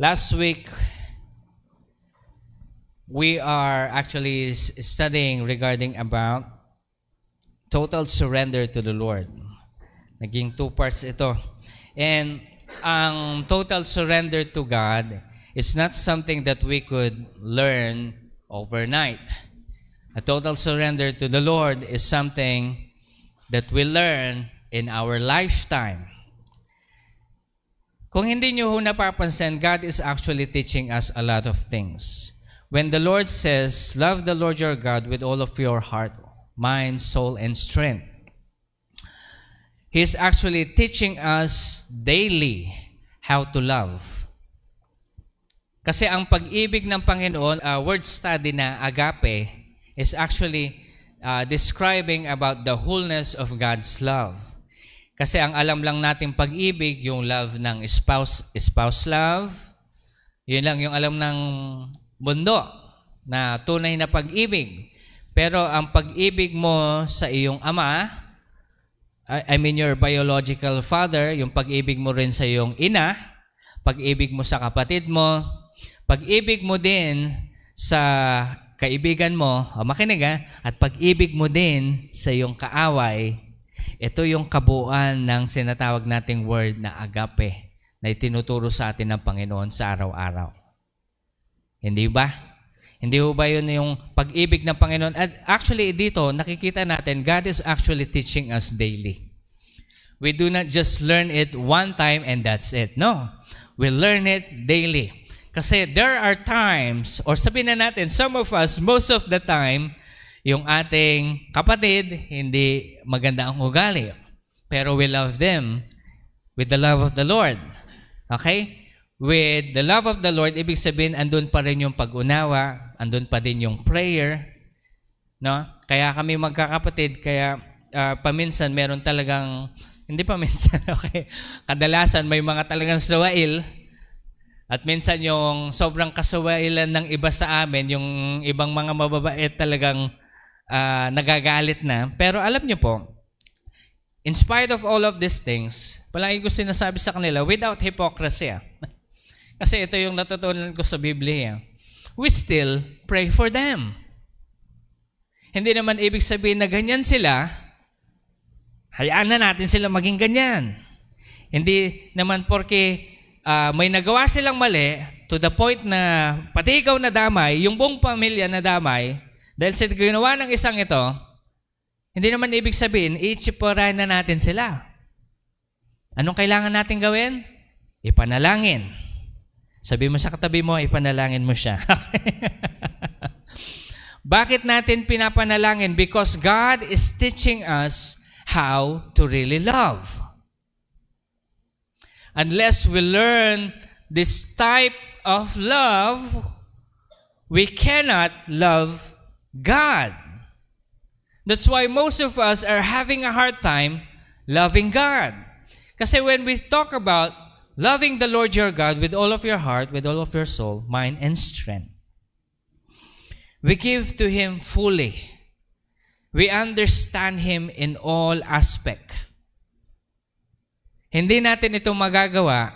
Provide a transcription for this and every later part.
Last week, we are actually studying regarding about total surrender to the Lord. Naging 2 parts ito. And ang total surrender to God is not something that we could learn overnight. A total surrender to the Lord is something that we learn in our lifetime. Kung hindi nyo napapansin, God is actually teaching us a lot of things. When the Lord says, love the Lord your God with all of your heart, mind, soul, and strength, He's actually teaching us daily how to love. Kasi ang pag-ibig ng Panginoon, word study na agape, is actually describing about the wholeness of God's love. Kasi ang alam lang natin pag-ibig, yung love ng spouse love, yun lang yung alam ng mundo na tunay na pag-ibig. Pero ang pag-ibig mo sa iyong ama, I mean your biological father, yung pag-ibig mo rin sa iyong ina, pag-ibig mo sa kapatid mo, pag-ibig mo din sa kaibigan mo, makinig at pag-ibig mo din sa iyong kaaway, ito yung kabuuan ng sinatawag nating word na agape na itinuturo sa atin ng Panginoon sa araw-araw. Hindi ba? Hindi ba yun yung pag-ibig ng Panginoon? At actually dito, nakikita natin, God is actually teaching us daily. We do not just learn it one time and that's it. No. We learn it daily. Kasi there are times, or sabihin na natin, some of us, most of the time, yung ating kapatid, hindi maganda ang ugali. Pero we love them with the love of the Lord. Okay? With the love of the Lord, ibig sabihin, andun pa rin yung pag-unawa, andun pa din yung prayer. No? Kaya kami magkakapatid, kaya paminsan meron talagang, hindi paminsan, okay, kadalasan may mga talagang suwail. At minsan yung sobrang kasawailan ng iba sa amin, yung ibang mga mababait talagang nagagalit na. Pero alam niyo po, in spite of all of these things, palagi ko sinasabi sa kanila, without hypocrisy. Kasi ito yung natutunan ko sa Biblia. We still pray for them. Hindi naman ibig sabihin na ganyan sila, hayaan na natin sila maging ganyan. Hindi naman porque may nagawa silang mali to the point na pati ikaw na damay, yung buong pamilya na damay, dahil sa ginawa ng isang ito, hindi naman ibig sabihin, iitsipurahin na natin sila. Anong kailangan natin gawin? Ipanalangin. Sabi mo sa katabi mo, ipanalangin mo siya. Bakit natin pinapanalangin? Because God is teaching us how to really love. Unless we learn this type of love, we cannot love God. That's why most of us are having a hard time loving God. Kasi when we talk about loving the Lord your God with all of your heart, with all of your soul, mind, and strength, we give to Him fully. We understand Him in all aspect. Hindi natin ito magagawa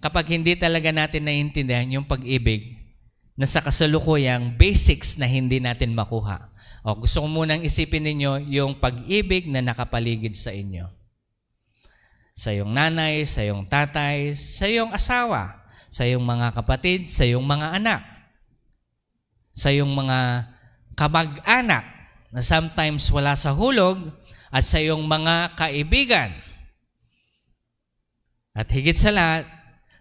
kapag hindi talaga natin naiintindihan yung pag-ibig na sa kasalukuyang basics na hindi natin makuha. O, gusto ko munang isipin ninyo yung pag-ibig na nakapaligid sa inyo. Sa iyong nanay, sa iyong tatay, sa iyong asawa, sa iyong mga kapatid, sa iyong mga anak, sa iyong mga kamag-anak na sometimes wala sa hulog, at sa iyong mga kaibigan. At higit sa lahat,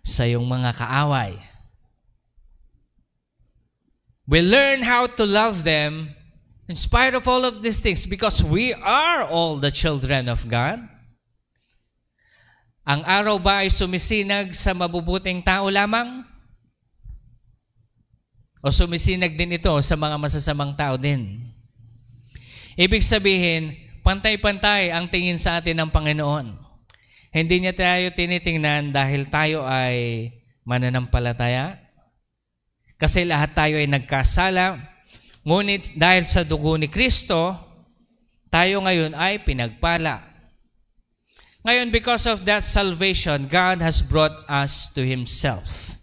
sa iyong mga kaaway. We learn how to love them in spite of all of these things because we are all the children of God. Ang araw ba ay sumisinag sa mabubuting tao lamang? O sumisinag din ito sa mga masasamang tao din? Ibig sabihin, pantay-pantay ang tingin sa atin ng Panginoon. Hindi niya tayo tinitingnan dahil tayo ay mananampalataya. Kasi lahat tayo ay nagkasala. Ngunit dahil sa dugo ni Kristo, tayo ngayon ay pinagpala. Ngayon, because of that salvation, God has brought us to Himself.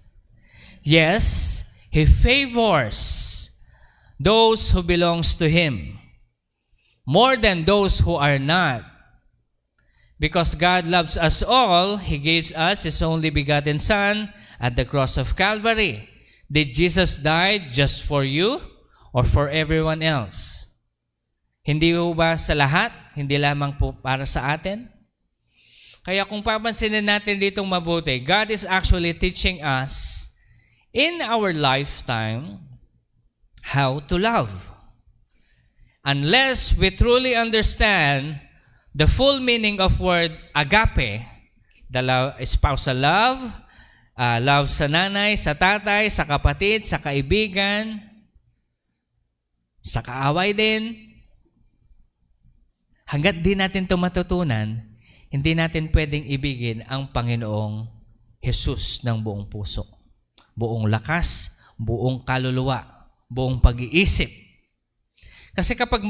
Yes, He favors those who belongs to Him more than those who are not. Because God loves us all, He gives us His only begotten Son at the cross of Calvary. Did Jesus die just for you or for everyone else? Hindi po ba sa lahat? Hindi lamang po para sa atin? Kaya kung papansinin natin ditong mabuti, God is actually teaching us in our lifetime how to love. Unless we truly understand the full meaning of word agape, the spousal love, love sa nanay, sa tatay, sa kapatid, sa kaibigan, sa kaaway din. Hanggat di natin ito matutunan, hindi natin pwedeng ibigin ang Panginoong Jesus ng buong puso, buong lakas, buong kaluluwa, buong pag-iisip. Kasi kapag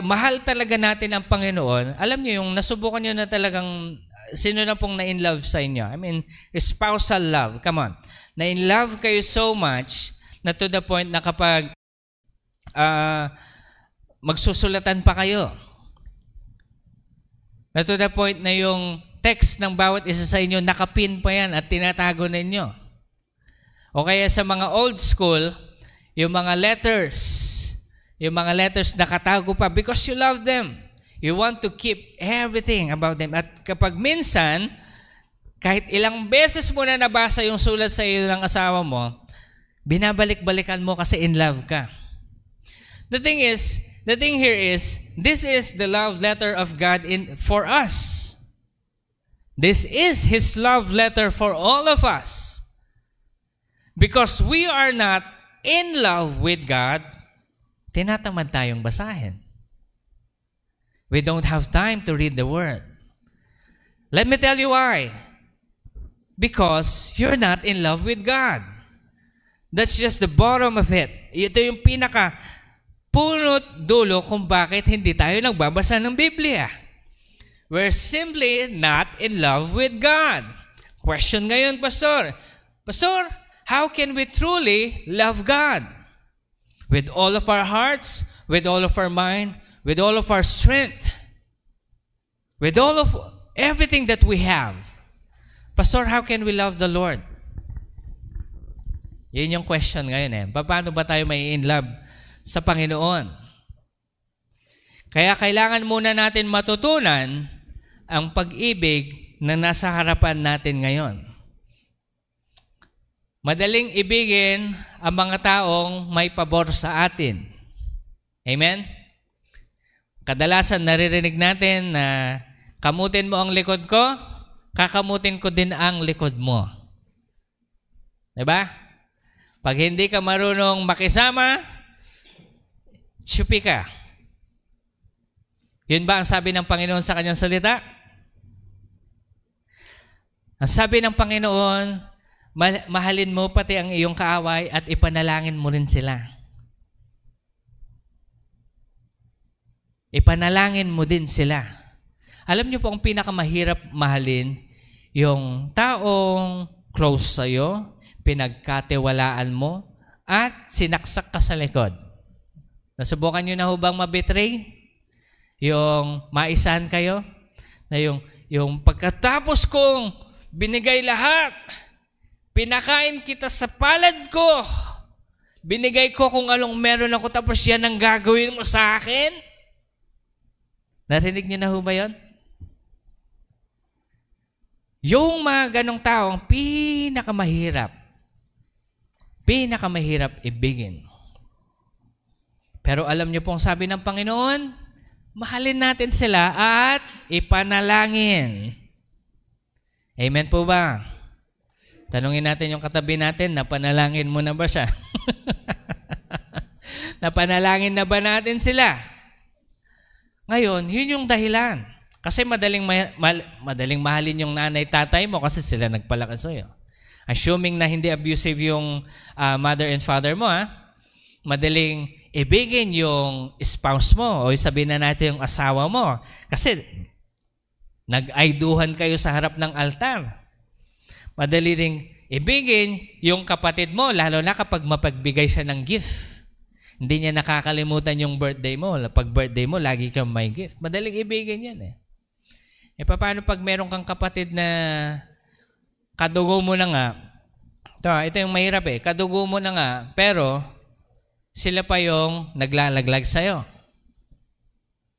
mahal talaga natin ang Panginoon, alam niyo yung nasubukan niyo na talagang, sino na pong na-in-love sa inyo? I mean, spousal love, come on. Na-in-love kayo so much na to the point na kapag magsusulatan pa kayo, na to the point na yung text ng bawat isa sa inyo, nakapin pa yan at tinatago ninyo. O kaya sa mga old school, yung mga letters nakatago pa because you love them. You want to keep everything about them. At kapag minsan, kahit ilang beses mo na nabasa yung sulat sa iyo ng asawa mo, binabalik-balikan mo kasi in love ka. The thing here is, this is the love letter of God for us. This is His love letter for all of us. Because we are not in love with God, tinatamad tayong basahin. We don't have time to read the Word. Let me tell you why. Because you're not in love with God. That's just the bottom of it. Ito yung punot dulo kung bakit hindi tayo nagbabasa ng Biblia. We're simply not in love with God. Question ngayon, Pastor. Pastor, how can we truly love God? With all of our hearts, with all of our mind, with all of our strength, with all of everything that we have. Pastor, how can we love the Lord? Yun yung question ngayon eh. Paano ba tayo may in love sa Panginoon? Kaya kailangan muna natin matutunan ang pag-ibig na nasa harapan natin ngayon. Madaling ibigin ang mga taong may pabor sa atin. Amen? Kadalasan naririnig natin na kamutin mo ang likod ko, kakamutin ko din ang likod mo. Diba? Pag hindi ka marunong makisama, tsupi ka. Yun ba ang sabi ng Panginoon sa kanyang salita? Ang sabi ng Panginoon, mahalin mo pati ang iyong kaaway at ipanalangin mo rin sila. Ipanalangin mo din sila. Alam niyo po ang pinakamahirap mahalin, yung taong close sa'yo, pinagkatiwalaan mo, at sinaksak ka sa likod. Nasubukan niyo na ho bang mabetray? Yung maisahan kayo? Na yung pagkatapos kong binigay lahat, pinakain kita sa palad ko, binigay ko kung anong meron ako, tapos yan ang gagawin mo sa akin? Narinig niyo na ho ba yun? Yung mga ganong taong pinakamahirap ibigin. Pero alam niyo pong sabi ng Panginoon, mahalin natin sila at ipanalangin. Amen po ba? Tanungin natin yung katabi natin, napanalangin mo na ba siya? Napanalangin na ba natin sila? Ngayon, yun yung dahilan. Kasi madaling mahalin yung nanay, tatay mo kasi sila nagpalaki sa'yo. Assuming na hindi abusive yung mother and father mo, madaling ibigin yung spouse mo o sabihin na natin yung asawa mo. Kasi Nag-ayduhan kayo sa harap ng altar. Madali ring ibigin yung kapatid mo, lalo na kapag mapagbigay siya ng gift. Hindi niya nakakalimutan yung birthday mo. Pag birthday mo, lagi kang may gift. Madaling ibigin yan eh. E paano pag meron kang kapatid na kadugo mo na nga, ito yung mahirap eh, kadugo mo na nga, pero sila pa yung naglalaglag sa'yo.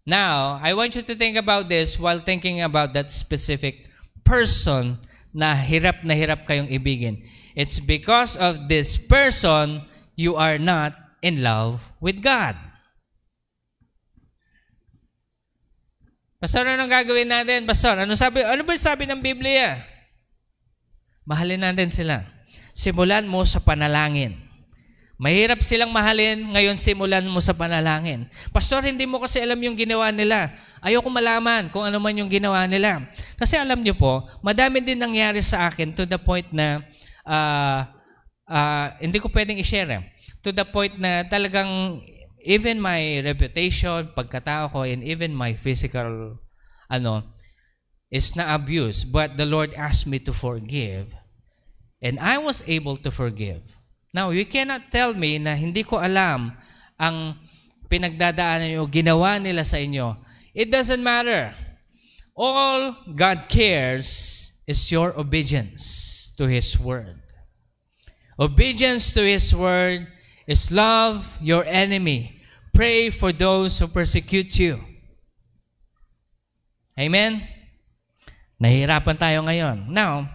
Now, I want you to think about this while thinking about that specific person na hirap kayong ibigin. It's because of this person you are not in love with God. Pastor, anong gagawin natin? Pastor, ano ba sabi ng Biblia? Mahalin natin sila. Simulan mo sa panalangin. Mahirap silang mahalin, ngayon simulan mo sa panalangin. Pastor, hindi mo kasi alam yung ginawa nila. Ayoko malaman kung ano man yung ginawa nila. Kasi alam niyo po, madami din nangyari sa akin to the point na hindi ko pwedeng i-share. To the point na talagang even my reputation, pagkatao ko, and even my physical is na abuse. But the Lord asked me to forgive. And I was able to forgive. Now, you cannot tell me na hindi ko alam ang pinagdadaanan nyo, ginawa nila sa inyo. It doesn't matter. All God cares is your obedience to His Word. Obedience to His Word is love your enemy. Pray for those who persecute you. Amen? Nahihirapan tayo ngayon. Now,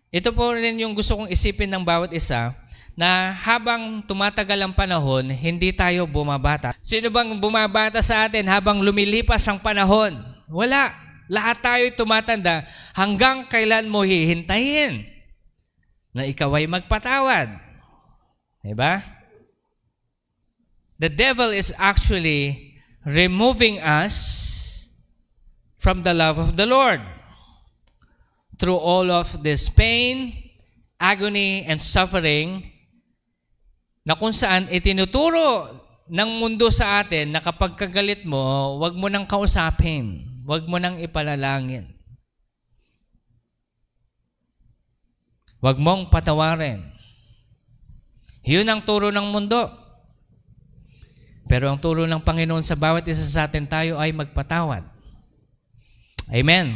ito po rin yung gusto kong isipin ng bawat isa, na habang tumatagal ang panahon, hindi tayo bumabata. Sino bang bumabata sa atin habang lumilipas ang panahon? Wala. Lahat tayo'y tumatanda hanggang kailan mo hihintayin na ikaw ay magpatawad. Diba? The devil is actually removing us from the love of the Lord. Through all of this pain, agony, and suffering, na kung saan itinuturo ng mundo sa atin na kapag kagalit mo, wag mo nang kausapin, wag mo nang ipalalangin. Wag mong patawarin. Yun ang turo ng mundo. Pero ang turo ng Panginoon sa bawat isa sa atin, tayo ay magpatawad. Amen.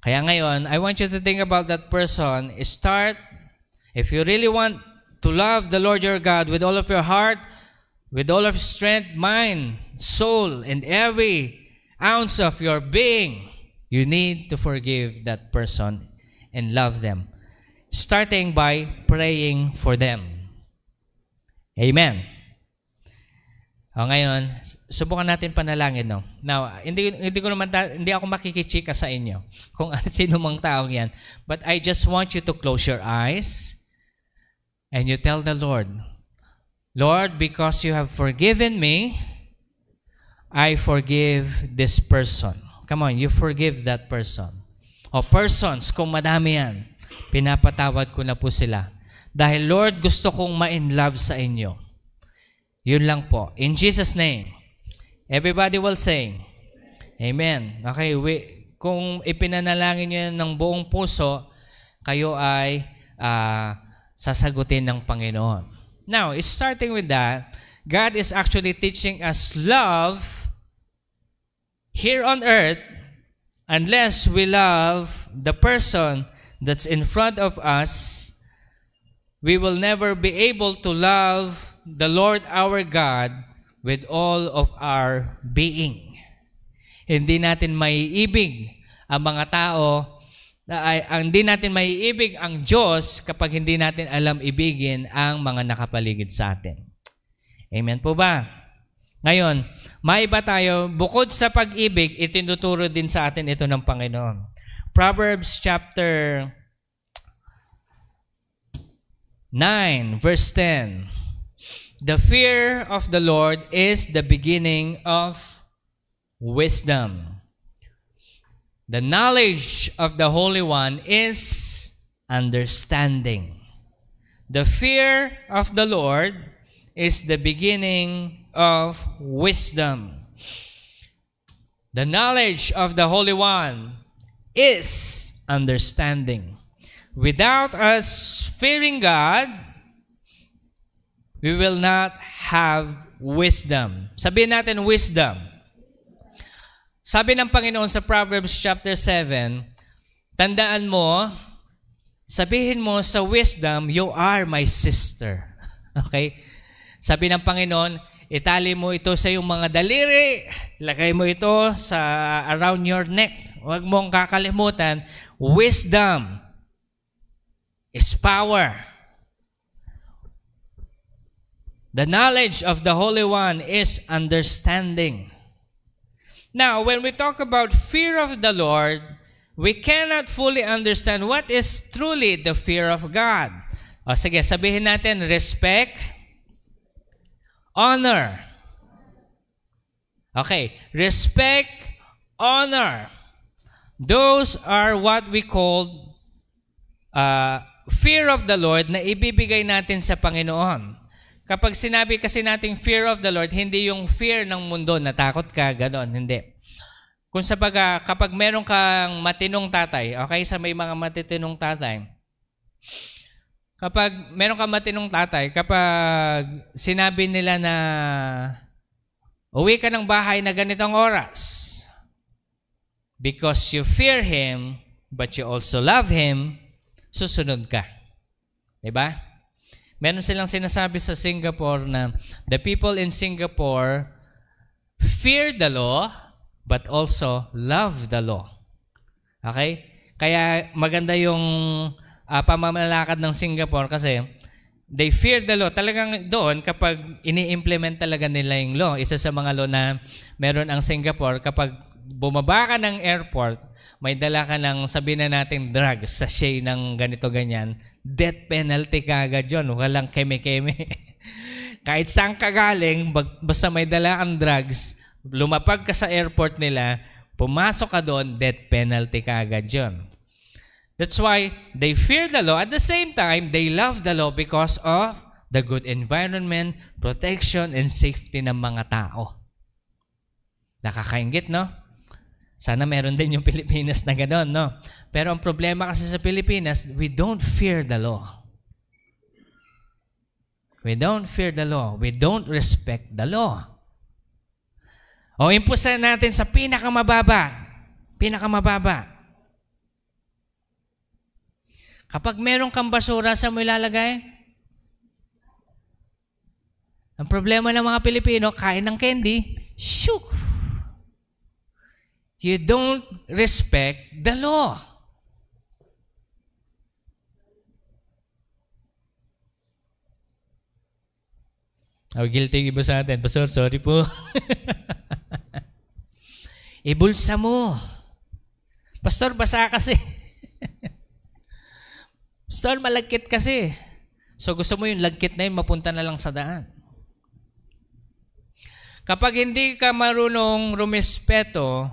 Kaya ngayon, I want you to think about that person. Start, if you really want to love the Lord your God with all of your heart, with all of your strength, mind, soul, and every ounce of your being, you need to forgive that person and love them. Starting by praying for them. Amen. O ngayon, subukan natin panalangin, no? Now, hindi ako makikichika sa inyo kung sino mang taong yan. But I just want you to close your eyes and you tell the Lord, Lord, because you have forgiven me, I forgive this person. Come on, you forgive that person. O persons, kung madami yan, pinapatawad ko na po sila. Dahil Lord, gusto kong ma-in-love sa inyo. Yun lang po. In Jesus' name. Everybody will say, Amen. Okay, kung ipinanalangin nyo yan ng buong puso, kayo ay sasagutin ng Panginoon. Now, starting with that, God is actually teaching us love here on earth. Unless we love the person that's in front of us, we will never be able to love the Lord our God with all of our being. Hindi natin maiibig ang mga tao, hindi natin maiibig ang Diyos kapag hindi natin alam ibigin ang mga nakapaligid sa atin. Amen po ba? Ngayon, maiba tayo, bukod sa pag-ibig, itinuturo din sa atin ito ng Panginoon. Proverbs chapter 9, verse 10. The fear of the Lord is the beginning of wisdom. The knowledge of the Holy One is understanding. The fear of the Lord is the beginning of wisdom. The knowledge of the Holy One is understanding. Without us fearing God, we will not have wisdom. Sabihin natin wisdom. Sabi ng Panginoon sa Proverbs chapter 7, tandaan mo, sabihin mo sa wisdom, you are my sister. Okay? Sabi ng Panginoon, itali mo ito sa iyong mga daliri, lagay mo ito sa around your neck. Huwag mong kakalimutan, wisdom is power. The knowledge of the Holy One is understanding. Now, when we talk about fear of the Lord, we cannot fully understand what is truly the fear of God. O sige, sabihin natin, respect, honor. Okay, respect, honor. Those are what we call fear of the Lord na ibibigay natin sa Panginoon. Kapag sinabi kasi nating fear of the Lord, hindi yung fear ng mundo, natakot ka, ganon, hindi. Kung sabaga, kapag meron kang matinong tatay, okay, sa may mga matitinong tatay, kapag meron kang matinong tatay, kapag sinabi nila na uwi ka ng bahay na ganitong oras, because you fear Him, but you also love Him, susunod ka. Diba? Meron silang sinasabi sa Singapore na the people in Singapore fear the law but also love the law. Okay? Kaya maganda yung pamamalakad ng Singapore kasi they fear the law. Talagang doon kapag ini-implement talaga nila yung law. Isa sa mga law na meron ang Singapore, kapag bumaba ka ng airport, may dala ka ng sabihin na natin drugs, sachet ng ganito ganyan, death penalty ka agad yun. Walang keme-keme. Kahit saan ka galing, basta may dala kang drugs, lumapag ka sa airport nila, pumasok ka doon, death penalty ka agad yun. That's why they fear the law. At the same time, they love the law because of the good environment, protection, and safety ng mga tao. Nakakaingit, no? Sana meron din yung Pilipinas na gano'n, no? Pero ang problema kasi sa Pilipinas, we don't fear the law. We don't fear the law. We don't respect the law. O impusan natin sa pinakamababa. Pinakamababa. Kapag meron kang basura, saan mo ilalagay? Ang problema ng mga Pilipino, kain ng candy, shook! You don't respect the law. Oh, guilty yung iba sa atin. Pastor, sorry po. Ibulsa mo. Pastor, basa kasi. Pastor, malagkit kasi. So gusto mo yung lagkit na yun, mapunta na lang sa daan. Kapag hindi ka marunong rumispeto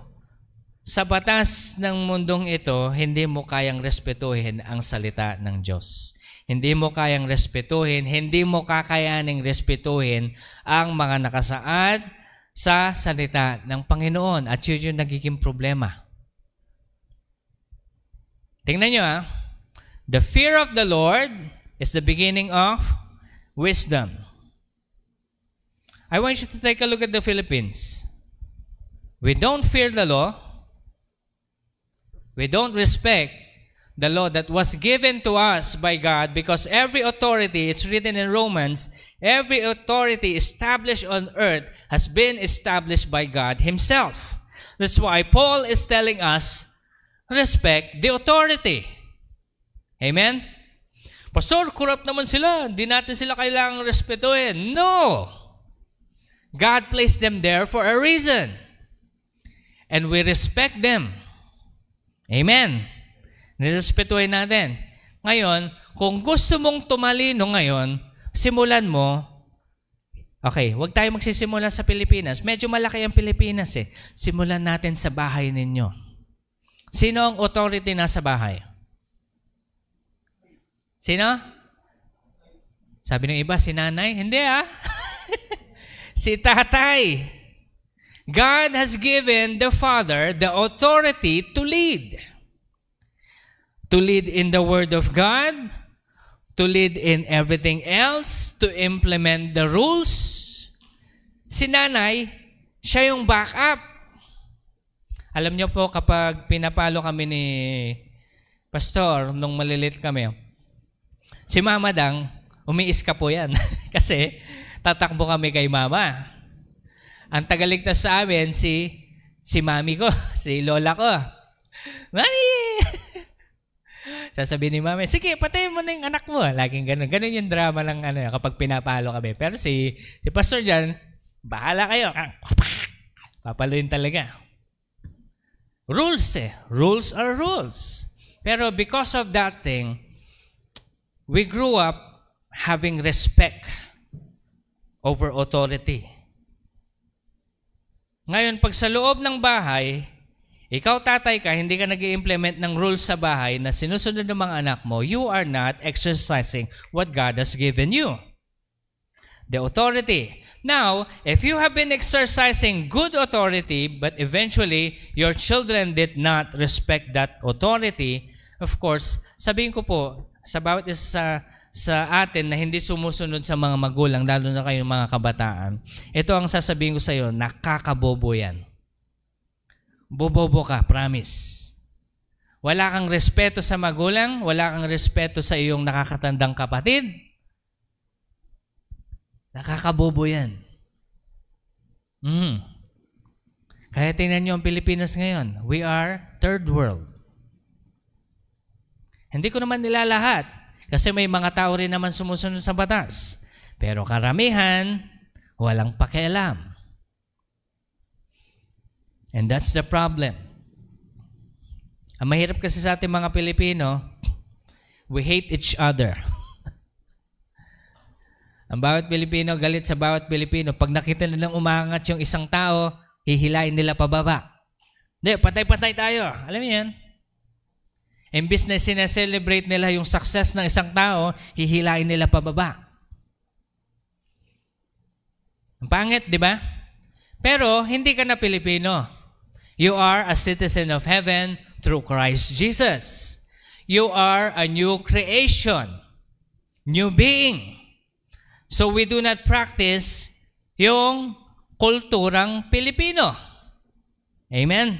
sa batas ng mundong ito, hindi mo kayang respetuhin ang salita ng Diyos. Hindi mo kayang respetuhin, hindi mo kakayaning respetuhin ang mga nakasaad sa salita ng Panginoon. At yun yung nagiging problema. Tingnan nyo The fear of the Lord is the beginning of wisdom. I want you to take a look at the Philippines. We don't fear the law. We don't respect the law that was given to us by God because every authority, it's written in Romans, every authority established on earth has been established by God Himself. That's why Paul is telling us, respect the authority. Amen? Pastor, corrupt naman sila. Hindi natin sila kailangang respetuhin. No! God placed them there for a reason. And we respect them. Amen. Nirespetuhin natin. Ngayon, kung gusto mong tumalino ngayon, simulan mo, okay, huwag tayo magsisimula sa Pilipinas. Medyo malaki ang Pilipinas eh. Simulan natin sa bahay ninyo. Sino ang authority nasa bahay? Sino? Sabi ng iba, si nanay? Hindi Si tatay. God has given the Father the authority to lead. To lead in the Word of God, to lead in everything else, to implement the rules. Si nanay, siya yung backup. Alam niyo po, kapag pinapalo kami ni Pastor, nung malilit kami, si Mama Dang, umiiska po yan. Kasi tatakbo kami kay Mama. Ang tagaligtas sa amin, si Mami ko, si Lola ko. Mami! Sasabihin ni Mami, sige, patayin mo na yung anak mo. Laging ganun. Ganun yung drama ng kapag pinapalo kami. Pero si Pastor dyan, bahala kayo. Papaluin talaga. Rules Rules are rules. Pero because of that thing, we grew up having respect over authority. Ngayon, pag sa loob ng bahay, ikaw tatay ka, hindi ka nag-i-implement ng rules sa bahay na sinusunod ng mga anak mo, you are not exercising what God has given you. The authority. Now, if you have been exercising good authority, but eventually your children did not respect that authority, of course, sabihin ko po, sa bawat isa sa atin na hindi sumusunod sa mga magulang, lalo na kayong mga kabataan, ito ang sasabihin ko sa iyo, nakakabobo yan. Bobobo ka, promise. Wala kang respeto sa magulang, wala kang respeto sa iyong nakakatandang kapatid. Nakakabobo yan. Kaya tingnan niyo ang Pilipinas ngayon. We are third world. Hindi ko naman nila lahat kasi may mga tao rin naman sumusunod sa batas. Pero karamihan, walang pakialam. And that's the problem. Ang mahirap kasi sa ating mga Pilipino, we hate each other. Ang bawat Pilipino, galit sa bawat Pilipino. Pag nakita nilang umangat yung isang tao, hihilain nila pababa. Hindi, patay-patay tayo. Alam niyo yan? Imbis na sineselebrate nila yung success ng isang tao, hihilain nila pababa. Ang pangit, di ba? Pero, hindi ka na Pilipino. You are a citizen of heaven through Christ Jesus. You are a new creation, new being. So we do not practice yung kulturang Pilipino. Amen?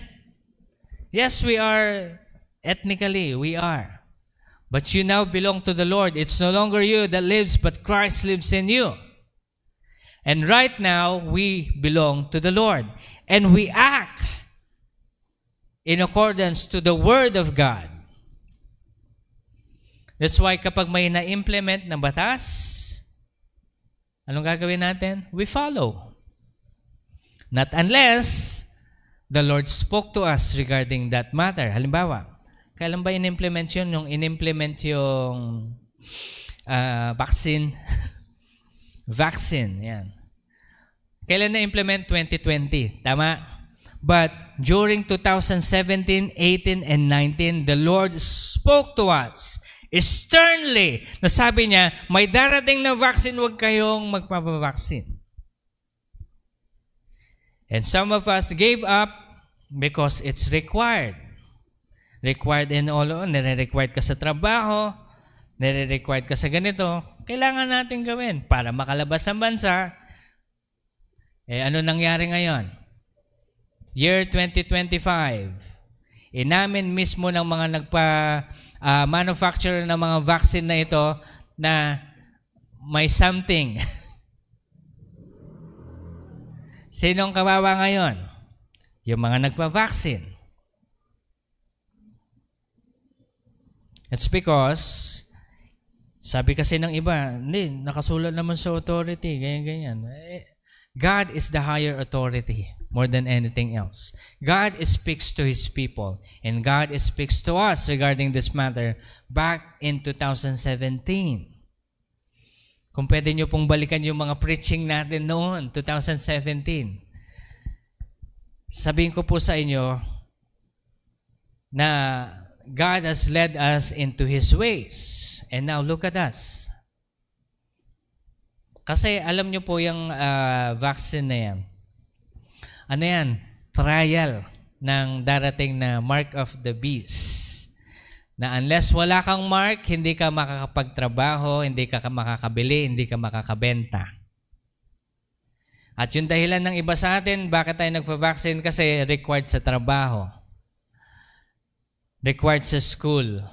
Yes, we are, ethnically, we are. But you now belong to the Lord. It's no longer you that lives, but Christ lives in you. And right now, we belong to the Lord. And we act in accordance to the Word of God. That's why kapag may na-implement na batas, anong gagawin natin? We follow. Not unless the Lord spoke to us regarding that matter. Halimbawa, kailan ba in-implement yun? Yung in-implement yung vaccine. Vaccine, yan. Kailan na-implement? 2020. Tama? But during 2017, 18, and 19, the Lord spoke to us sternly. Nasabi niya, may darating na vaccine, huwag kayong magpapavaksin. And some of us gave up because it's required. Required in all, nire-required ka sa trabaho, nire-required ka sa ganito. Kailangan natin gawin para makalabas ng bansa. Ano nangyari ngayon? Year 2025, inamin mismo ng mga manufacturer ng mga vaccine na ito na may something. Sinong kawawa ngayon? Yung mga nagpa-vaccine. It's because, sabi kasi ng iba, hindi, nakasulat naman sa authority, ganyan-ganyan. God is the higher authority. More than anything else. God speaks to His people. And God speaks to us regarding this matter back in 2017. Kung pwede nyo pong balikan yung mga preaching natin noon, 2017. Sabihin ko po sa inyo na God has led us into His ways. And now look at us. Kasi alam nyo po yung vaccine na yan. ano yan? Trial ng darating na mark of the beast. Na unless wala kang mark, hindi ka makakapagtrabaho, hindi ka makakabili, hindi ka makakabenta. At yung dahilan ng iba sa atin, bakit tayo nagpa-vaccine? Kasi required sa trabaho. Required sa school.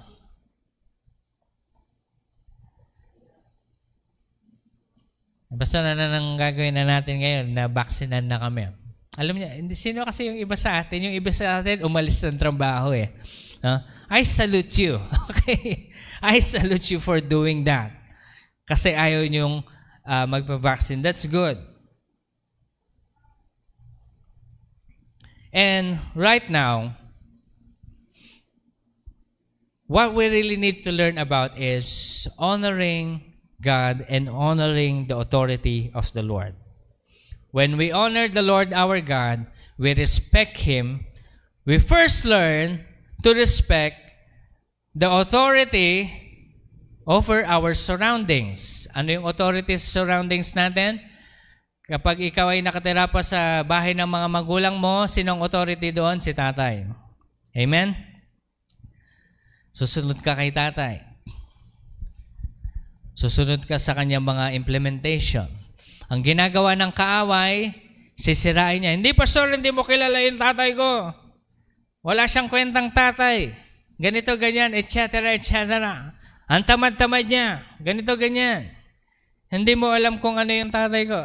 Basta na nang gagawin na natin ngayon na vaksinan na kami. Alam niyo, hindi sino kasi yung iba sa atin? Yung iba sa atin, umalis ng trabaho eh. I salute you. Okay? I salute you for doing that. Kasi ayaw niyong magpa-vaccine. That's good. And right now, what we really need to learn about is honoring God and honoring the authority of the Lord. When we honor the Lord our God, we respect Him. We first learn to respect the authority over our surroundings. Ano yung authority sa surroundings natin? Kapag ikaw ay nakatira pa sa bahay ng mga magulang mo, sinong authority doon? Si tatay. Amen? Susunod ka kay tatay. Susunod ka sa kanyang mga implementation. Ang ginagawa ng kaaway, sisirain niya. Hindi, pastor, hindi mo kilala yung tatay ko. Wala siyang kwentang tatay. Ganito, ganyan, etc., etc. Ang tamad-tamad niya. Ganito, ganyan. Hindi mo alam kung ano yung tatay ko.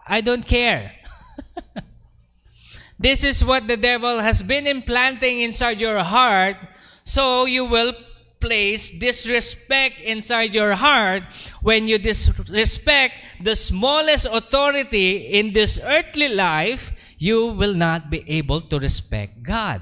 I don't care. This is what the devil has been implanting inside your heart, so you will place disrespect inside your heart. When you disrespect the smallest authority in this earthly life, you will not be able to respect God.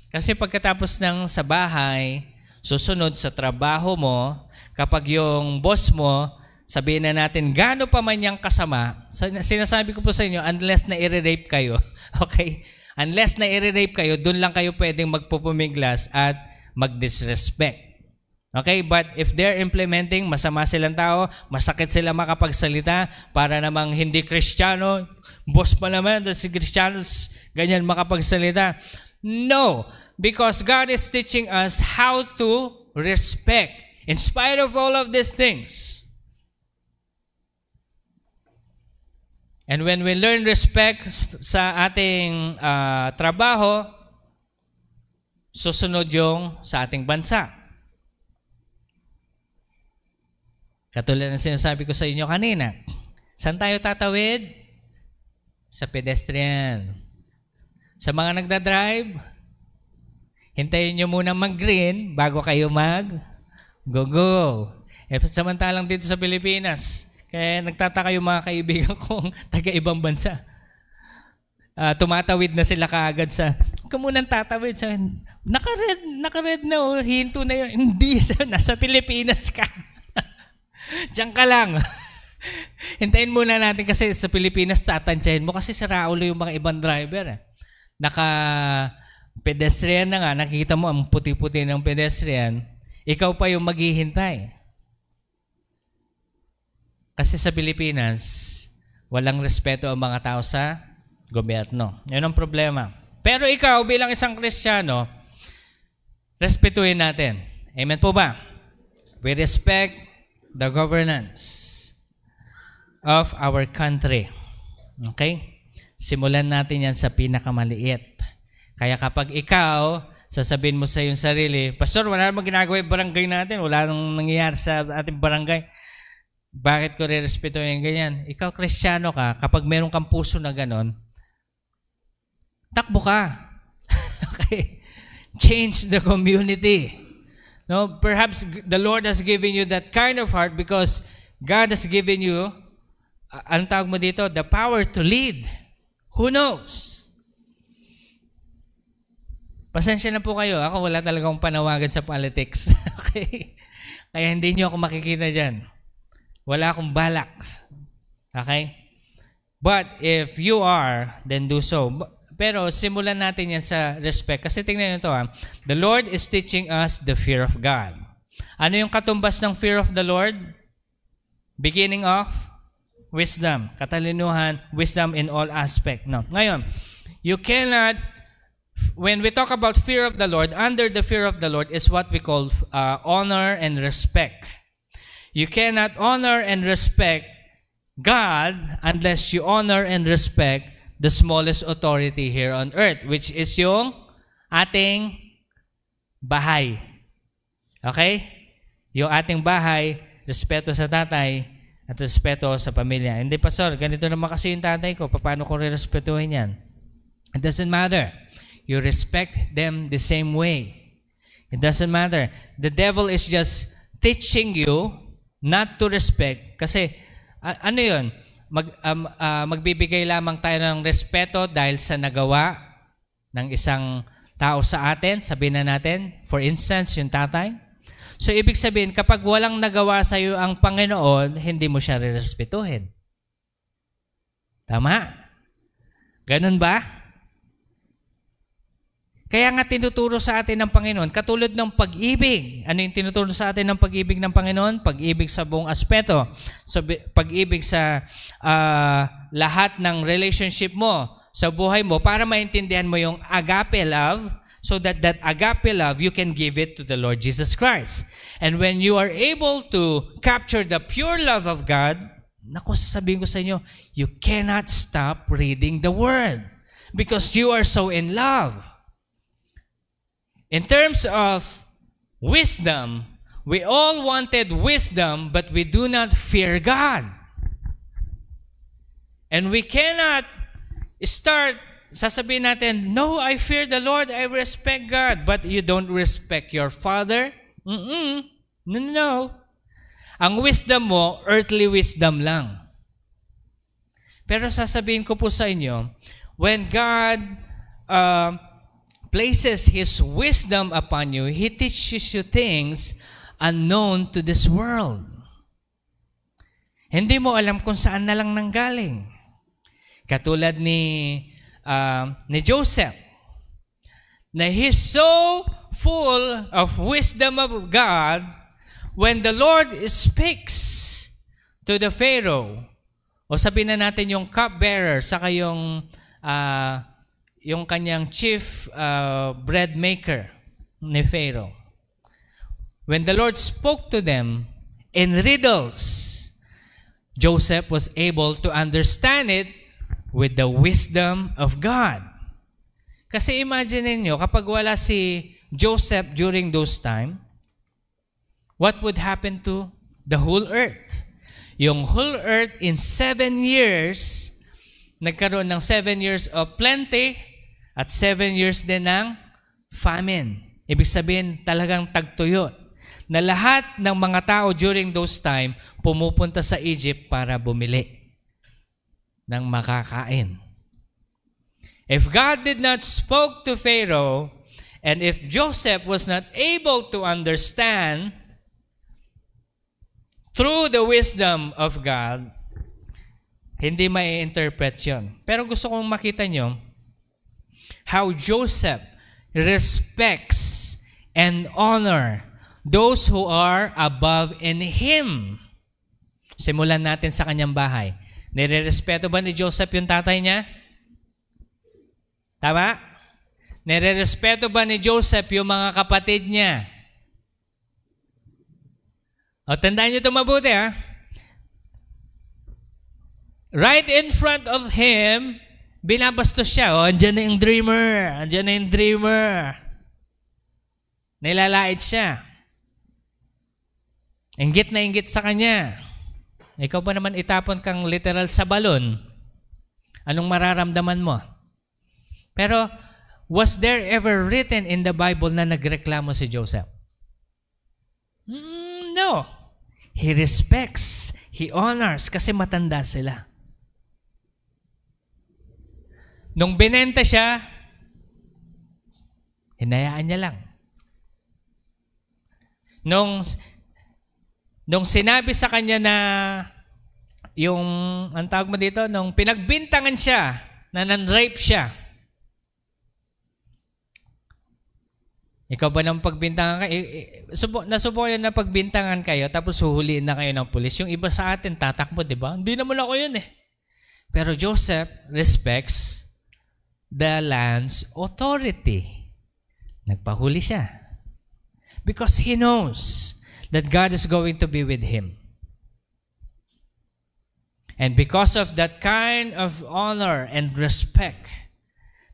Kasi pagkatapos ng sa bahay, susunod sa trabaho mo, kapag yung boss mo, sabihin na natin, gaano pa man niyang kasama, sinasabi ko po sa inyo, unless na i-rape kayo, okay? Unless na i-rape kayo, dun lang kayo pwedeng magpupumiglas at mag-disrespect. Okay? But if they're implementing, masama silang tao, masakit sila makapagsalita, para namang hindi Kristiyano, boss pa naman, si Kristiyanos, ganyan makapagsalita. No, because God is teaching us how to respect in spite of all of these things. And when we learn respect sa ating trabaho, susunod yung sa ating bansa. Katulad ng sinasabi ko sa inyo kanina, saan tayo tatawid? Sa pedestrian. Sa mga nagdadrive, hintayin nyo muna mag-green bago kayo mag-go-go. Samantalang dito sa Pilipinas, kaya nagtataka yung mga kaibigan kong taga-ibang bansa. Tumatawid na sila kaagad sa, kamunang tatawid sa, naka-red na, oh, hinto na yun. Hindi, nasa Pilipinas ka. Diyan ka lang. Hintayin muna natin kasi sa Pilipinas tatansyahin mo kasi sira ulo yung mga ibang driver. Naka-pedestrian na nga, nakikita mo ang puti-puti ng pedestrian, ikaw pa yung maghihintay. Kasi sa Pilipinas, walang respeto ang mga tao sa gobyerno. Yan ang problema. Pero ikaw, bilang isang Kristiyano, respetuhin natin. Amen po ba? We respect the governance of our country. Okay? Simulan natin yan sa pinakamaliit. Kaya kapag ikaw, sasabihin mo sa iyong sarili, Pastor, wala namang ginagawa yung barangay natin. Wala nang nangyayari sa ating barangay. Bakit ko re-respetuhin ganyan? Ikaw, Kristiyano ka, kapag meron kang puso na ganon, takbo ka. Okay? Change the community. No? Perhaps the Lord has given you that kind of heart because God has given you, anong tawag mo dito? The power to lead. Who knows? Pasensya na po kayo. Ako wala talagang panawagan sa politics. Okay? Kaya hindi nyo ako makikita dyan. Wala akong balak. Okay? But if you are, then do so. Pero simulan natin yan sa respect. Kasi tingnan nyo ito. The Lord is teaching us the fear of God. Ano yung katumbas ng fear of the Lord? Beginning of wisdom. Katalinuhan, wisdom in all aspect. No. Ngayon, you cannot, when we talk about fear of the Lord, under the fear of the Lord is what we call honor and respect. You cannot honor and respect God unless you honor and respect the smallest authority here on earth, which is yung ating bahay. Okay? Yung ating bahay, respeto sa tatay at respeto sa pamilya. Hindi, Pastor, ganito naman kasi yung tatay ko. Paano ko re-respetuhin yan? It doesn't matter. You respect them the same way. It doesn't matter. The devil is just teaching you not to respect. Kasi, ano yun? Magbibigay lamang tayo ng respeto dahil sa nagawa ng isang tao sa atin. Sabihin na natin, for instance, yung tatay. So, ibig sabihin, kapag walang nagawa sa iyo ang Panginoon, hindi mo siya re-respetuhin. Tama? Ganun ba? Kaya nga tinuturo sa atin ng Panginoon, katulad ng pag-ibig. Ano yung tinuturo sa atin ng pag-ibig ng Panginoon? Pag-ibig sa buong aspeto. So, pag-ibig sa lahat ng relationship mo, sa buhay mo, para maintindihan mo yung agape love, so that agape love, you can give it to the Lord Jesus Christ. And when you are able to capture the pure love of God, naku, sasabihin ko sa inyo, you cannot stop reading the Word because you are so in love. In terms of wisdom, we all wanted wisdom, but we do not fear God. And we cannot start, sasabihin natin, no, I fear the Lord, I respect God, but you don't respect your father? No. Ang wisdom mo, earthly wisdom lang. Pero sasabihin ko po sa inyo, when God places His wisdom upon you, He teaches you things unknown to this world. Hindi mo alam kung saan na lang nanggaling. Katulad ni Joseph, na he's so full of wisdom of God, when the Lord speaks to the Pharaoh, o sabihin na natin yung cupbearer, saka yung kanyang chief bread maker ni Pharaoh. When the Lord spoke to them in riddles, Joseph was able to understand it with the wisdom of God. Kasi imagine niyo, kapag wala si Joseph during those time, what would happen to the whole earth? Yung whole earth in 7 years, nagkaroon ng 7 years of plenty at 7 years din ng famine. Ibig sabihin, talagang tagtuyot. Na lahat ng mga tao during those time, pumupunta sa Egypt para bumili ng makakain. If God did not spoke to Pharaoh, and if Joseph was not able to understand through the wisdom of God, hindi mai-interpret yun. Pero gusto kong makita nyo how Joseph respects and honor those who are above in him. Simulan natin sa kanyang bahay. Nire-respeto ba ni Joseph yung tatay niya? Tama? Nire-respeto ba ni Joseph yung mga kapatid niya? O, tandaan niyo ito mabuti, ha? Right in front of him, binabastos siya. O, andyan na yung dreamer. Andyan na yung dreamer. Nilalait siya. Inggit na inggit sa kanya. Ikaw ba naman itapon kang literal sa balon? Anong mararamdaman mo? Pero, was there ever written in the Bible na nagreklamo si Joseph? No. He respects, he honors, kasi matanda sila. Nung binenta siya, hinayaan niya lang. Nung sinabi sa kanya na yung, ang tawag mo dito, nung pinagbintangan siya, na nan-rape siya, Ikaw ba nang pagbintangan kayo? Nasubukan na pagbintangan kayo, tapos huhuliin na kayo ng pulis. Yung iba sa atin, tatakbo, di ba? Hindi naman ako yun eh. Pero Joseph respects the land's authority. Nagpahuli siya. Because he knows that God is going to be with him. And because of that kind of honor and respect,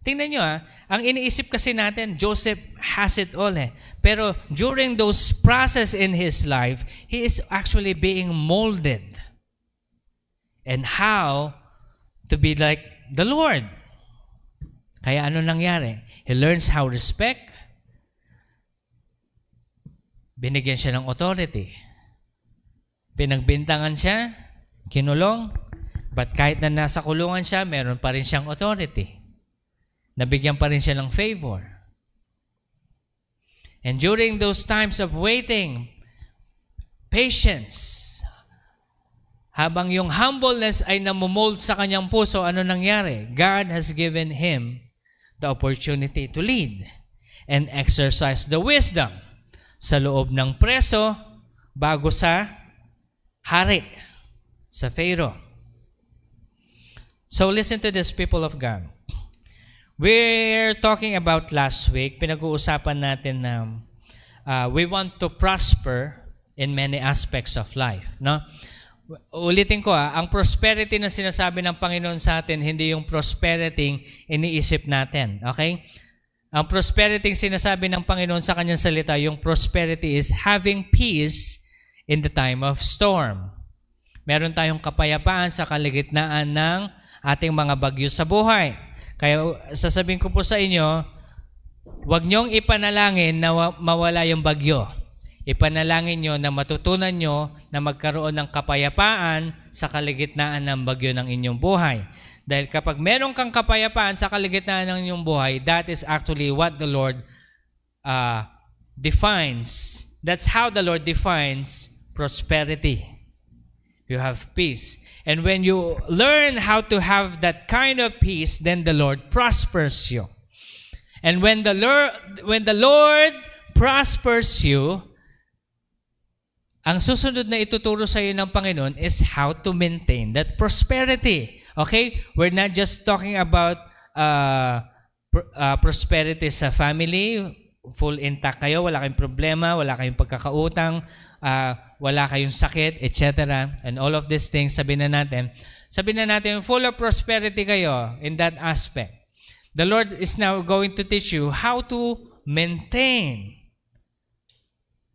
tingnan nyo ang iniisip kasi natin, Joseph has it all eh. Pero during those process in his life, he is actually being molded. And how to be like the Lord. Kaya ano nangyari? He learns how respect. Binigyan siya ng authority. Pinagbintangan siya, kinulong, but kahit na nasa kulungan siya, meron pa rin siyang authority. Nabigyan pa rin siya ng favor. And during those times of waiting, patience, habang yung humbleness ay namumold sa kanyang puso, ano nangyari? God has given him the opportunity to lead and exercise the wisdom sa loob ng preso bago sa hari, sa Pharaoh. So listen to this, people of God. We're talking about last week, pinag-uusapan natin na we want to prosper in many aspects of life. No? Ulitin ko ang prosperity na sinasabi ng Panginoon sa atin, hindi yung prosperity iniisip natin. Okay? Ang prosperity sinasabi ng Panginoon sa kanyang salita, yung prosperity is having peace in the time of storm. Meron tayong kapayapaan sa kaligitnaan ng ating mga bagyo sa buhay. Kaya sasabihin ko po sa inyo, huwag niyong ipanalangin na mawala yung bagyo. Ipanalangin niyo na matutunan niyo na magkaroon ng kapayapaan sa kaligitnaan ng bagyo ng inyong buhay. Dahil kapag meron kang kapayapaan sa kaligitnaan ng inyong buhay, that is actually what the Lord defines. That's how the Lord defines prosperity. You have peace. And when you learn how to have that kind of peace, then the Lord prospers you. And when the Lord prospers you, ang susunod na ituturo sa iyo ng Panginoon is how to maintain that prosperity. Okay? We're not just talking about prosperity sa family, full intact kayo, wala kayong problema, wala kayong pagkakautang, wala kayong sakit, etc. And all of these things, sabihin na natin, full of prosperity kayo in that aspect. The Lord is now going to teach you how to maintain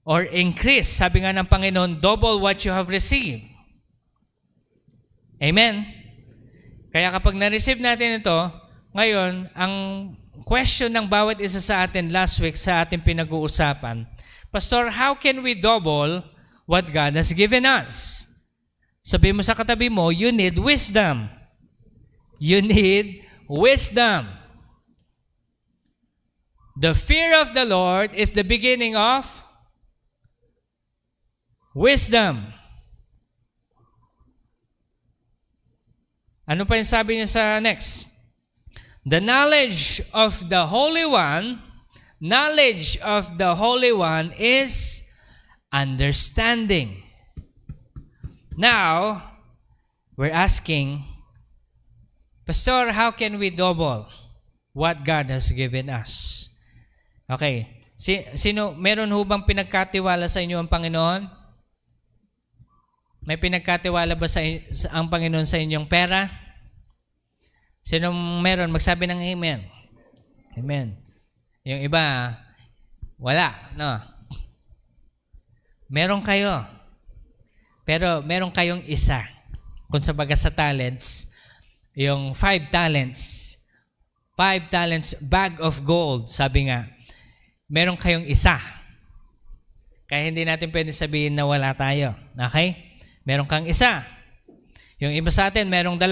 or increase. Sabi nga ng Panginoon, double what you have received. Amen? Kaya kapag na-receive natin ito, ngayon, ang question ng bawat isa sa atin last week sa ating pinag-uusapan, Pastor, how can we double what God has given us? Sabi mo sa katabi mo, you need wisdom. You need wisdom. The fear of the Lord is the beginning of wisdom. Ano pa yung sabi niya sa next? The knowledge of the Holy One is understanding. Now, we're asking, Pastor, how can we double what God has given us? Okay. Meron ho bang pinagkatiwala sa inyo ang Panginoon? May pinagkatiwala ba ang Panginoon sa inyong pera? Sino meron? Magsabi ng amen. Amen. Yung iba, wala. No? Meron kayo. Pero meron kayong isa. Kung sa baga sa talents, yung 5 talents. 5 talents, bag of gold, sabi nga. Meron kayong isa. Kaya hindi natin pwede sabihin na wala tayo. Okay? Meron kang isa. Yung iba sa atin, merong 2.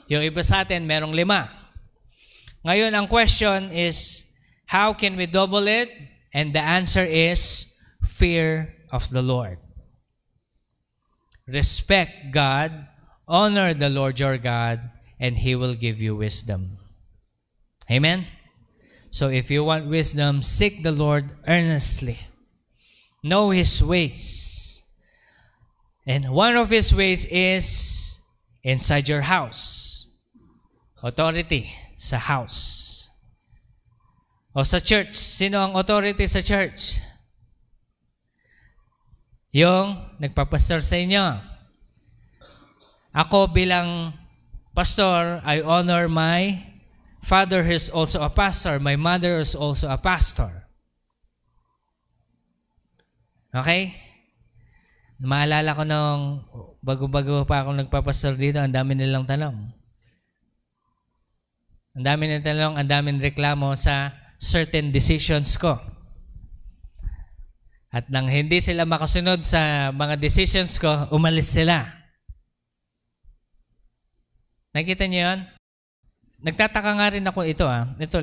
Yung iba sa atin, merong 5. Ngayon, ang question is, how can we double it? And the answer is, fear of the Lord. Respect God, honor the Lord your God, and He will give you wisdom. Amen? So if you want wisdom, seek the Lord earnestly. Know His ways. And one of His ways is inside your house. Authority sa house. O sa church. Sino ang authority sa church? Yung nagpapastor sa inyo. Ako bilang pastor, I honor my father who is also a pastor. My mother is also a pastor. Okay? Maalala ko nung bago-bago pa akong nagpapastor dito, ang dami nilang tanong. Ang dami nilang tanong, ang dami nilang reklamo sa certain decisions ko. At nang hindi sila makasunod sa mga decisions ko, umalis sila. Nakita niyo yun? Nagtataka nga rin ako ito.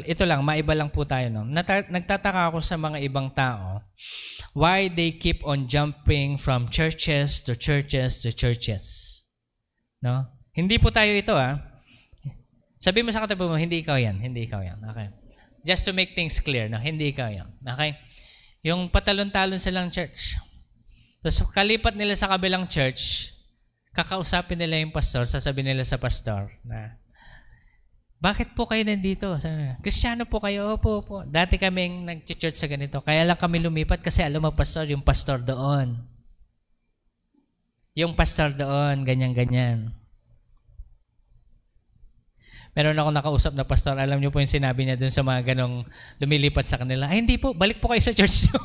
Ito lang, maiba lang po tayo. No? Nagtataka ako sa mga ibang tao why they keep on jumping from churches to churches to churches. No? Hindi po tayo ito. Sabi mo sa katabi mo, hindi ikaw yan. Hindi ikaw yan. Okay. Just to make things clear, no? Hindi ikaw yan. Okay? Yung patalon-talon silang church. Tapos kalipat nila sa kabilang church, kakausapin nila yung pastor, sasabihin nila sa pastor na, bakit po kayo nandito? Kristiyano po kayo? Opo. Dati kaming nag-church sa ganito. Kaya lang kami lumipat kasi alam mo, pastor, yung pastor doon. Yung pastor doon, ganyan-ganyan. Meron ako nakausap na pastor, alam niyo po yung sinabi niya dun sa mga ganong lumilipat sa kanila. Ay, hindi po, balik po kayo sa church niyo.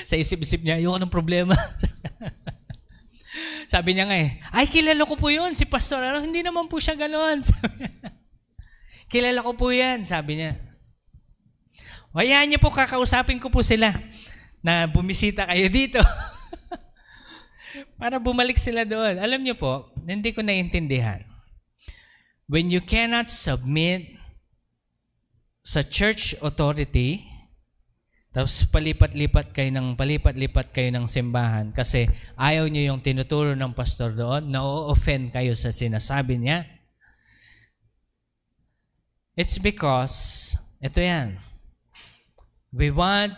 Sa isip-isip niya, ayoko ng problema. Sabi niya nga ay kilala ko po yun, si pastor. Hindi naman po siya gano'n. Kilala ko po yan, sabi niya. Hayaan niyo po, kakausapin ko po sila na bumisita kayo dito. Para bumalik sila doon. Alam niyo po, hindi ko naiintindihan. When you cannot submit sa church authority, tapos palipat-lipat kayo ng simbahan kasi ayaw nyo yung tinuturo ng pastor doon, na-offend kayo sa sinasabi niya. It's because, ito yan, we want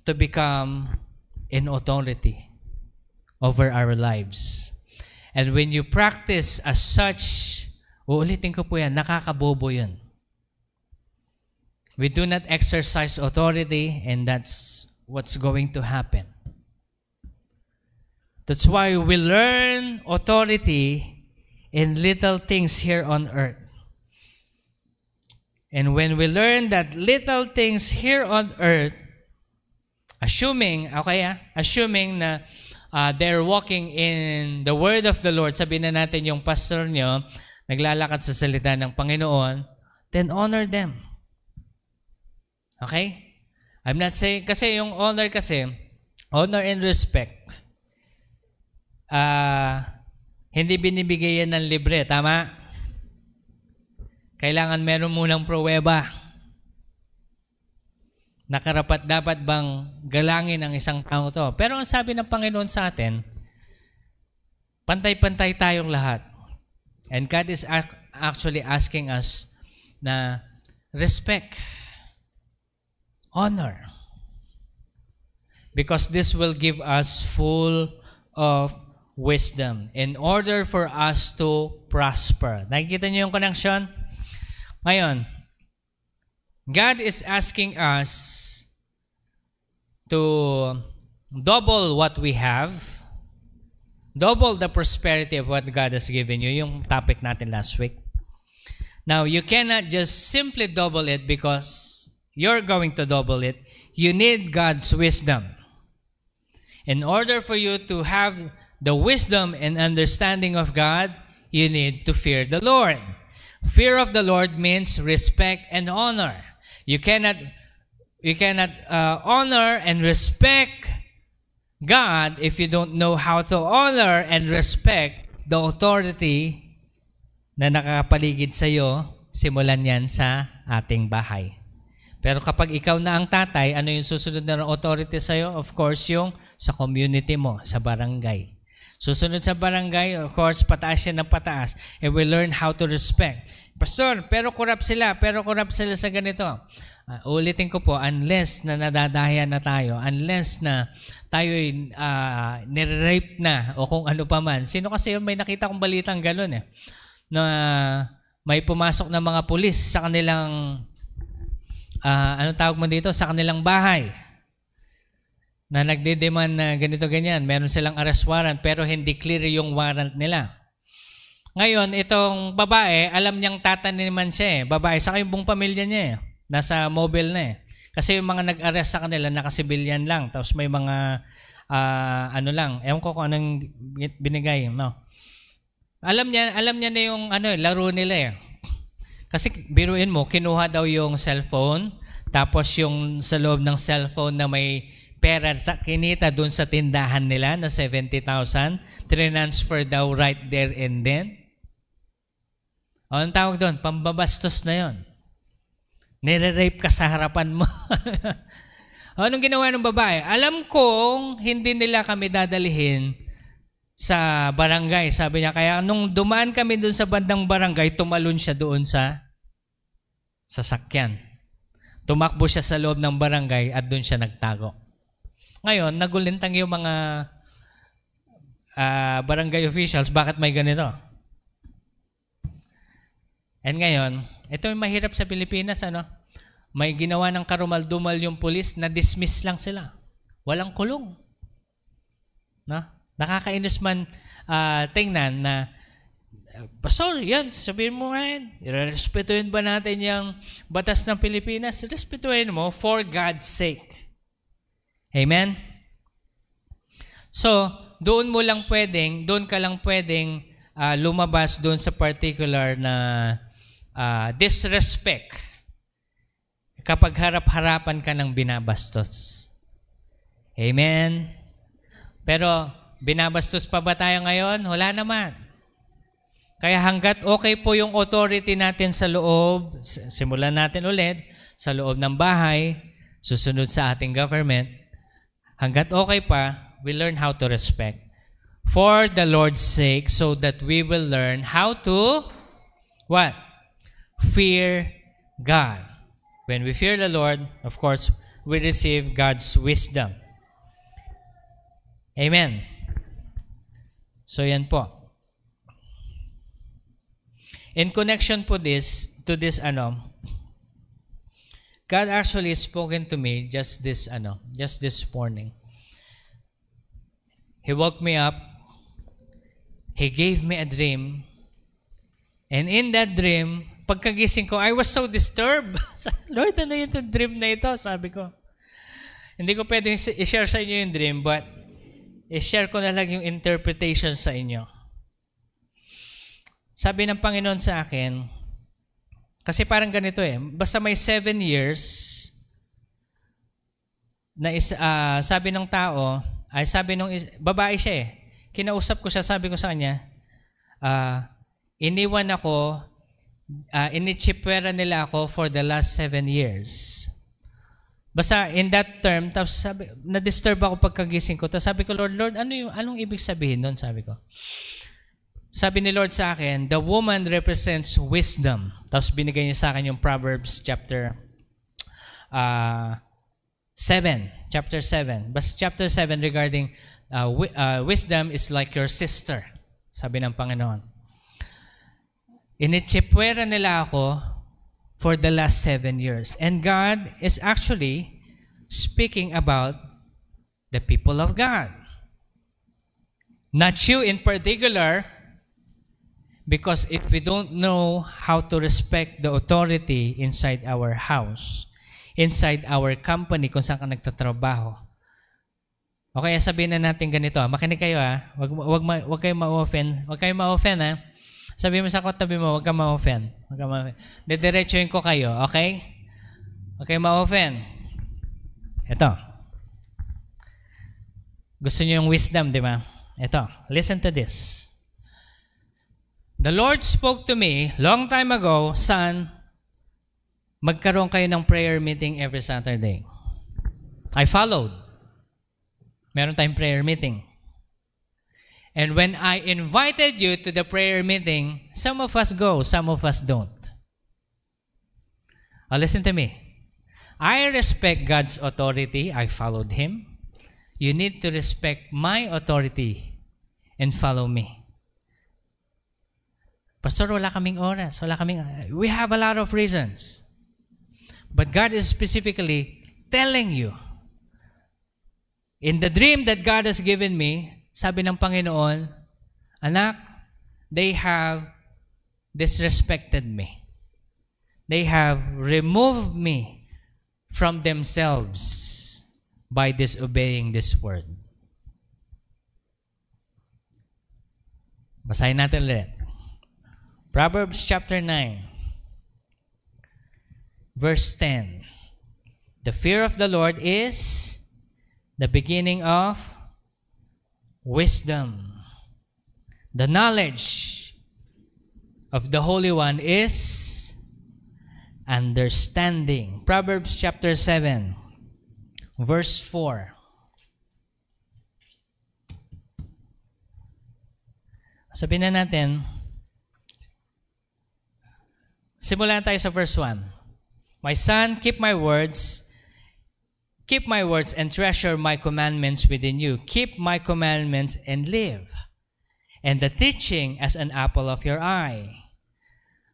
to become in authority over our lives. And when you practice as such, uulitin ko po yan, nakakabobo yun. We do not exercise authority, and that's what's going to happen. That's why we learn authority in little things here on earth. And when we learn that little things here on earth, assuming na they're walking in the word of the Lord, sabihin na natin yung pastor nyo, naglalakad sa salita ng Panginoon, then honor them. Okay? I'm not saying, kasi yung honor and respect, hindi binibigay yan ng libre, tama? Kailangan meron munang pruweba. Nakarapat dapat bang galangin ang isang tao to? Pero ang sabi ng Panginoon sa atin, pantay-pantay tayong lahat. And God is actually asking us na respect, honor. Because this will give us full of wisdom in order for us to prosper. Nakikita niyo yung connection? Ngayon, God is asking us to double what we have, double the prosperity of what God has given you, yung topic natin last week. Now, you cannot just simply double it because you're going to double it. You need God's wisdom. In order for you to have the wisdom and understanding of God, you need to fear the Lord. Fear of the Lord means respect and honor. You cannot honor and respect God if you don't know how to honor and respect the authority na nakapaligid sa iyo. Simulan yan sa ating bahay. Pero kapag ikaw na ang tatay, ano yung susunod na authority sa iyo? Of course, yung sa community mo, sa barangay. Susunod sa barangay, of course, pataas yan ng pataas. And we learn how to respect. Pastor, pero corrupt sila sa ganito. Ulitin ko po, unless na nadadaya na tayo, unless na tayo'y nire-rape na o kung ano pa man. Sino kasi yun, may nakita kong balitang gano'n na may pumasok na mga pulis sa kanilang, anong tawag mo dito, sa kanilang bahay. Na nagde-demand na ganito ganyan, meron silang arrest warrant pero hindi clear yung warrant nila. Ngayon, itong babae, alam niyang tataniman siya babae, saka yung buong pamilya niya nasa mobile na Kasi yung mga nag-arrest sa kanila, naka-civilian lang, tapos may mga, ano lang, ewan ko kung anong binigay, no? Alam niya na yung laro nila Kasi biruin mo, kinuha daw yung cellphone, tapos yung sa loob ng cellphone na may pera sa kinita doon sa tindahan nila na 70,000, transfer daw right there and then. O, ang tawag doon, pambabastos na yon. Nire-rape ka sa harapan mo. O, anong ginawa ng babae? Alam kong hindi nila kami dadalihin sa barangay. Sabi niya, kaya nung dumaan kami doon sa bandang barangay, tumalon siya doon sa sasakyan. Tumakbo siya sa loob ng barangay at doon siya nagtago. Ngayon, nagulintang yung mga barangay officials, bakit may ganito? And ngayon, ito yung mahirap sa Pilipinas, may ginawa ng karumal-dumal yung pulis, na-dismiss lang sila. Walang kulong. No? Nakakainis man tingnan na, Pastor, yan, sabihin mo ngayon, irerespetuhin ba natin yung batas ng Pilipinas? Respetuhin mo for God's sake. Amen? So, doon ka lang pwedeng lumabas doon sa particular na disrespect kapag harap-harapan ka ng binabastos. Amen? Pero, binabastos pa ba tayo ngayon? Wala naman. Kaya hanggat okay po yung authority natin sa loob, simulan natin ulit, sa loob ng bahay, susunod sa ating government, hanggat okay pa, we learn how to respect. For the Lord's sake, so that we will learn how to, what? Fear God. When we fear the Lord, of course, we receive God's wisdom. Amen. So yan po. In connection to this, God actually spoken to me just this morning. He woke me up. He gave me a dream. And in that dream, pagkagising ko, I was so disturbed. Lord, ano yung dream na ito? Sabi ko. Hindi ko pwedeng i-share sa inyo yung dream, but i-share ko na lang yung interpretation sa inyo. Sabi ng Panginoon sa akin, kasi parang ganito basta may 7 years na sabi ng tao, sabi nung babae siya kinausap ko siya, sabi ko sa kanya, iniwan ako, initsipwera nila ako for the last 7 years. Basta in that term, tapos na-disturb ako pagkagising ko. Tapos sabi ko, Lord, anong ibig sabihin nun? Sabi ko. Sabi ni Lord sa akin, the woman represents wisdom. Tapos binigay niya sa akin yung Proverbs chapter 7. Chapter 7. Basta chapter 7 regarding wisdom is like your sister. Sabi ng Panginoon. Initsipwera nila ako for the last 7 years. And God is actually speaking about the people of God. Not you in particular, because if we don't know how to respect the authority inside our house, inside our company kung saan ka nagtatrabaho. Okay, sabihin na natin ganito. Makinig kayo Wag kayong ma-offend. Wag kayong ma-offend Sabihin mo sa katabi mo, wag kang ma-offend. Didiretsuhin ko kayo, okay? Okay, ma-offend. Ito. Gusto niyo yung wisdom, di ba? Ito. Listen to this. The Lord spoke to me long time ago, son, magkaroon kayo ng prayer meeting every Saturday. I followed. Meron tayong prayer meeting. And when I invited you to the prayer meeting, some of us go, some of us don't. Listen to me. I respect God's authority. I followed Him. You need to respect my authority and follow me. Pastor, wala kaming oras. We have a lot of reasons. But God is specifically telling you, in the dream that God has given me, sabi ng Panginoon, anak, they have disrespected me. They have removed me from themselves by disobeying this word. Basahin natin ulit. Proverbs chapter 9, verse 10. The fear of the Lord is the beginning of wisdom. The knowledge of the Holy One is understanding. Proverbs chapter 7, verse 4. Sabihin na natin, simulan tayo sa verse 1. My son, keep my words and treasure my commandments within you. Keep my commandments and live. And the teaching as an apple of your eye.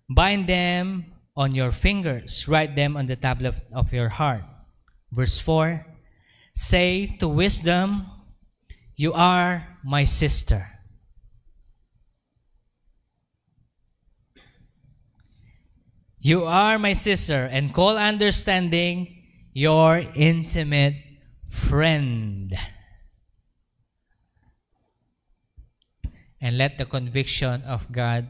Bind them on your fingers. Write them on the tablet of your heart. Verse 4. Say to wisdom, you are my sister. You are my sister, and call understanding your intimate friend. And let the conviction of God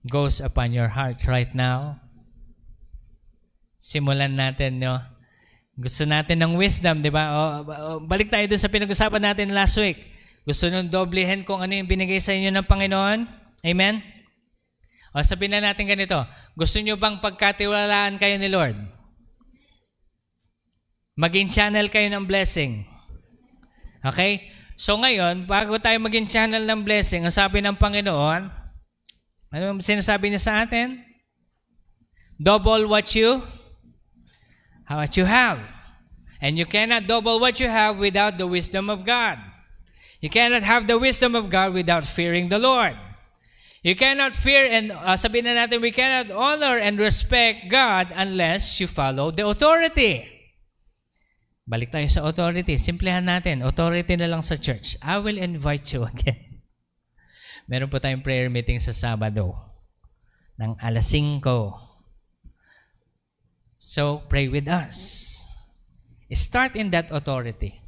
goes upon your heart right now. Simulan natin, no? Gusto natin ng wisdom, di ba? Balik tayo dun sa pinag-usapan natin last week. Gusto nyo doblehin kung ano yung binigay sa inyo ng Panginoon? Amen? O sabihin na natin ganito, gusto nyo bang pagkatiwalaan kayo ni Lord? Maging channel kayo ng blessing. Okay? So ngayon, bago tayo maging channel ng blessing, ang sabi ng Panginoon, ano sinasabi niya sa atin? Double what you have. And you cannot double what you have without the wisdom of God. You cannot have the wisdom of God without fearing the Lord. You cannot fear and sabihin na natin, we cannot honor and respect God unless you follow the authority. Balik tayo sa authority. Simplihan natin. Authority na lang sa church. I will invite you again. Meron po tayong prayer meeting sa Sabado ng alas 5. So, pray with us. Start in that authority.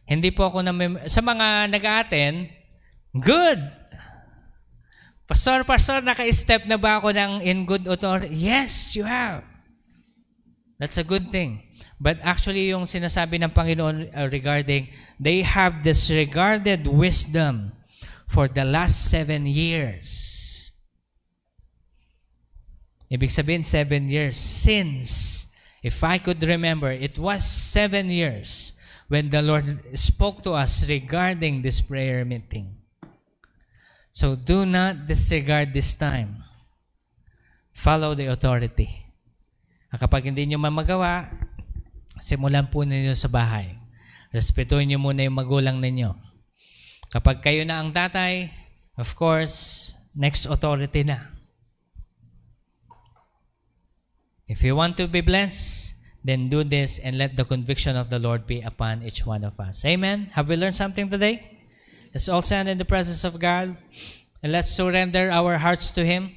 Hindi po ako sa mga nag-a-attend, good. Pastor, naka-step na ba ako ng in good authority? Yes, you have. That's a good thing. But actually, yung sinasabi ng Panginoon regarding, they have disregarded wisdom for the last 7 years. Ibig sabihin, 7 years. Since, if I could remember, it was 7 years when the Lord spoke to us regarding this prayer meeting. So do not disregard this time. Follow the authority. Kapag hindi nyo mamagawa, simulan po ninyo sa bahay. Respetuhin nyo muna yung magulang ninyo. Kapag kayo na ang tatay, of course, next authority na. If you want to be blessed, then do this and let the conviction of the Lord be upon each one of us. Amen? Have we learned something today? Let's all stand in the presence of God and let's surrender our hearts to Him.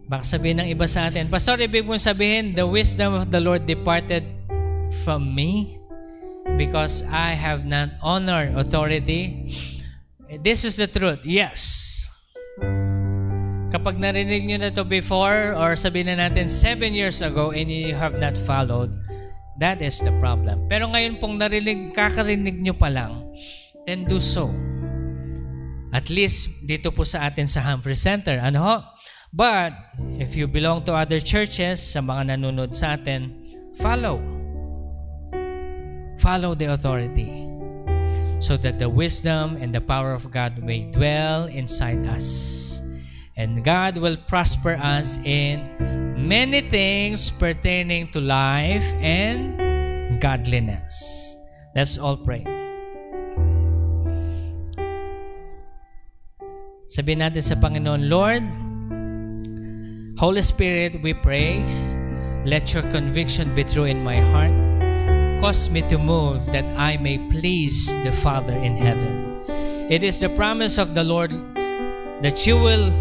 Baka sabihin ng iba sa atin, Pastor, ibig mong sabihin, the wisdom of the Lord departed from me because I have not honored authority. This is the truth. Yes. Kapag narinig nyo na to before or sabihin na natin 7 years ago and you have not followed, that is the problem. Pero ngayon pong kakarinig nyo pa lang, then do so. At least dito po sa atin sa Humphrey Center. Ano ho? But if you belong to other churches, sa mga nanonood sa atin, follow the authority, so that the wisdom and the power of God may dwell inside us. And God will prosper us in many things pertaining to life and godliness. Let's all pray. Sabihin natin sa Panginoon, Lord, Holy Spirit, we pray, let your conviction be true in my heart. Cause me to move that I may please the Father in heaven. It is the promise of the Lord that you will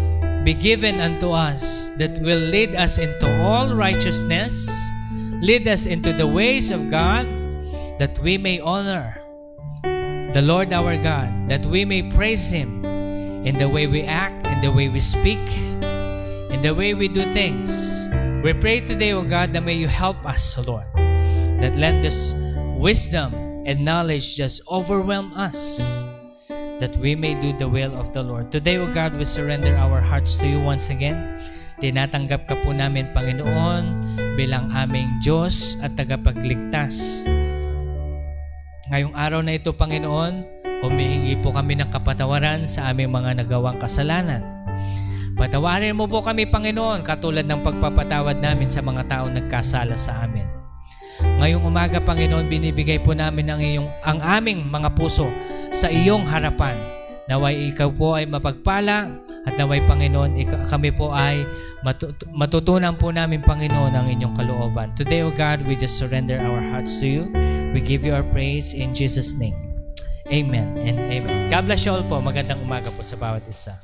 be given unto us, that will lead us into all righteousness, lead us into the ways of God, that we may honor the Lord our God, that we may praise Him in the way we act, in the way we speak, in the way we do things. We pray today, O God, that may you help us, O Lord, that let this wisdom and knowledge just overwhelm us, that we may do the will of the Lord. Today, O God, we surrender our hearts to you once again. Tinatanggap ka po namin, Panginoon, bilang aming Diyos at tagapagligtas. Ngayong araw na ito, Panginoon, humihingi po kami ng kapatawaran sa aming mga nagawang kasalanan. Patawarin mo po kami, Panginoon, katulad ng pagpapatawad namin sa mga taong nagkasala sa amin. Ngayong umaga, Panginoon, binibigay po namin ang aming mga puso sa iyong harapan. Naway ikaw po ay mapagpala at naway, Panginoon, kami po ay matutunan po namin, Panginoon, ang inyong kalooban. Today, O God, we just surrender our hearts to you. We give you our praise in Jesus' name. Amen and amen. God bless you all po. Magandang umaga po sa bawat isa.